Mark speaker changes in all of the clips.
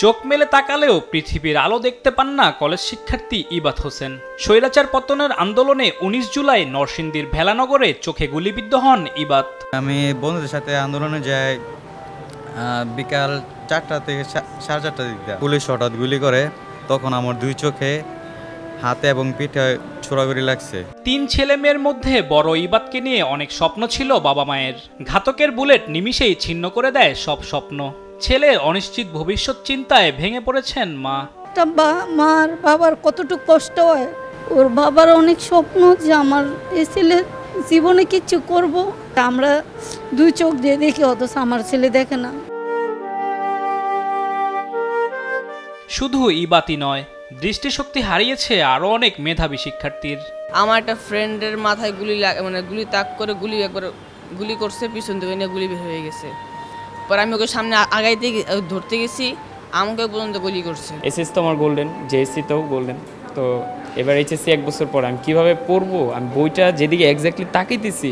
Speaker 1: চোখ মেলে তাকালেও পৃথিবীর আলো দেখতে পান না কলেজ শিক্ষার্থী ইবাত হোসেন। স্বৈরাচার পতনের আন্দোলনে ১৯ জুলাই নরসিংদীর ভেলানগরে চোখে গুলিবিদ্ধ হন ইবাত।
Speaker 2: আমি বন্ধুদের সাথে আন্দোলনে যাই বিকাল 4টা থেকে 4:30টার দিকে। পুলিশ হঠাৎ গুলি করে, তখন আমার দুই চোখে, হাতে এবং পিঠে ছোড়াগুড়ি লাগছে।
Speaker 1: ৩ ছেলে মেয়ের মধ্যে বড় ইবাতকে নিয়ে অনেক স্বপ্ন ছিল বাবা মায়ের। ঘাতকের বুলেট নিমিষেই ছিন্ন করে দেয় সব স্বপ্ন। ছেলের অনিশ্চিত ভবিষ্যৎ চিন্তায় ভেঙে পড়েছেন মা।
Speaker 3: মার বাবার কতটুকু কষ্ট হয়, ওর বাবার অনেক স্বপ্ন যে আমার এই ছেলে জীবনে কিছু করব। আমরা দুই চোখ দিয়ে দেখি, অথচ আমার ছেলে দেখে না।
Speaker 1: শুধু ইবাতই নয়, দৃষ্টিশক্তি হারিয়েছে আরো অনেক মেধাবী শিক্ষার্থীর।
Speaker 4: আমার একটা ফ্রেন্ডের মাথায় গুলি তাক করে একবার গুলি করছে, পিছন থেকে নিয়ে গুলি বের হয়ে গেছে। পরে আমি ওকে সামনে আগাইতে ধরতে গেছি, আমাকে পর্যন্ত গুলি করছে।
Speaker 5: এসএসসি তো আমার গোল্ডেন, জেএসসিতেও গোল্ডেন। তো এবার এইচএসসি 1 বছর পর আমি কীভাবে পড়বো? আমি বইটা যেদিকে এক্স্যাক্টলি তাকাইতেছি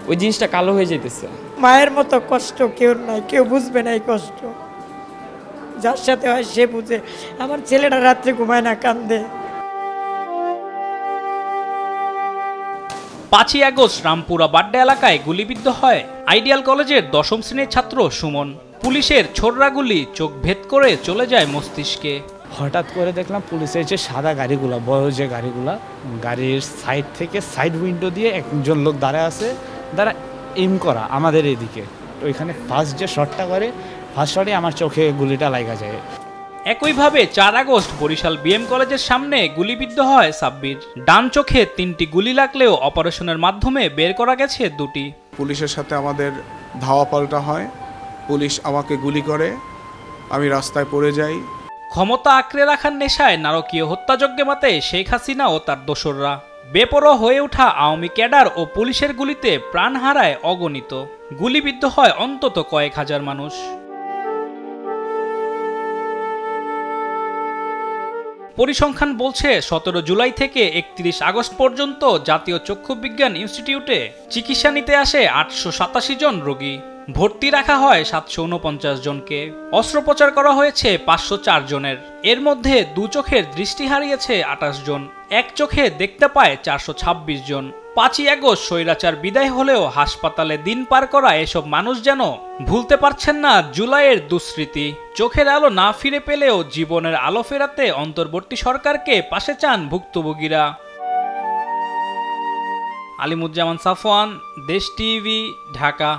Speaker 5: ওই জিনিসটা কালো হয়ে যেতেছে।
Speaker 6: মায়ের মতো কষ্ট কেউ নাই, কেউ বুঝবে না এই কষ্ট। যার সাথে হয় সে বুঝে। আমার ছেলেটা রাত্রে ঘুমায় না, কান্দে।
Speaker 1: 5ই আগস্ট রামপুরা বাড্ডা এলাকায় গুলিবিদ্ধ হয় আইডিয়াল কলেজের 10ম শ্রেণীর ছাত্র সুমন। পুলিশের ছোড়রা গুলি চোখ ভেদ করে চলে যায় মস্তিষ্কে।
Speaker 7: হঠাৎ করে দেখলাম পুলিশের যে সাদা গাড়িগুলা, বড় যে গাড়িগুলা, গাড়ির সাইড থেকে সাইড উইন্ডো দিয়ে একজন লোক দাঁড়ায় আছে, এইম করা আমাদের এদিকে। তো ওইখানে ফার্স্ট যে শটটা করে, ফার্স্ট শটে আমার চোখে গুলিটা লাগা যায়।
Speaker 1: একইভাবে 4 আগস্ট বরিশাল বিএম কলেজের সামনে গুলিবিদ্ধ হয় সাব্বির। ডান চোখে 3টি গুলি লাগলেও অপারেশনের মাধ্যমে বের করা গেছে 2টি।
Speaker 8: পুলিশের সাথে আমাদের ধাওয়া পাল্টা হয়, পুলিশ আমাকে গুলি করে, আমি রাস্তায় পড়ে যাই।
Speaker 1: ক্ষমতা আঁকড়ে রাখার নেশায় নারকীয় হত্যাযজ্ঞে মাতে শেখ হাসিনা ও তার দোসররা। বেপরোয়া হয়ে ওঠা আওয়ামী ক্যাডার ও পুলিশের গুলিতে প্রাণ হারায় অগণিত। গুলিবিদ্ধ হয় অন্তত কয়েক হাজার মানুষ। পরিসংখ্যান বলছে 17 জুলাই থেকে 31 আগস্ট পর্যন্ত জাতীয় চক্ষু বিজ্ঞান ইনস্টিটিউটে চিকিৎসা নিতে আসে 887 জন রোগী। ভর্তি রাখা হয় 749 জনকে। অস্ত্রোপচার করা হয়েছে 504 জনের। এর মধ্যে 2 চোখের দৃষ্টি হারিয়েছে 28 জন, 1 চোখে দেখতে পায় 426 জন। 5ই আগস্ট স্বৈরাচার বিদায় হলেও হাসপাতালে দিন পার করা এসব মানুষ যেন ভুলতে পারছেন না জুলাইয়ের দুঃস্মৃতি। চোখের আলো না ফিরে পেলেও জীবনের আলো ফেরাতে অন্তর্বর্তী সরকারকে পাশে চান ভুক্তভোগীরা। আলিমুজ্জামান সাফওয়ান, দেশ টিভি, ঢাকা।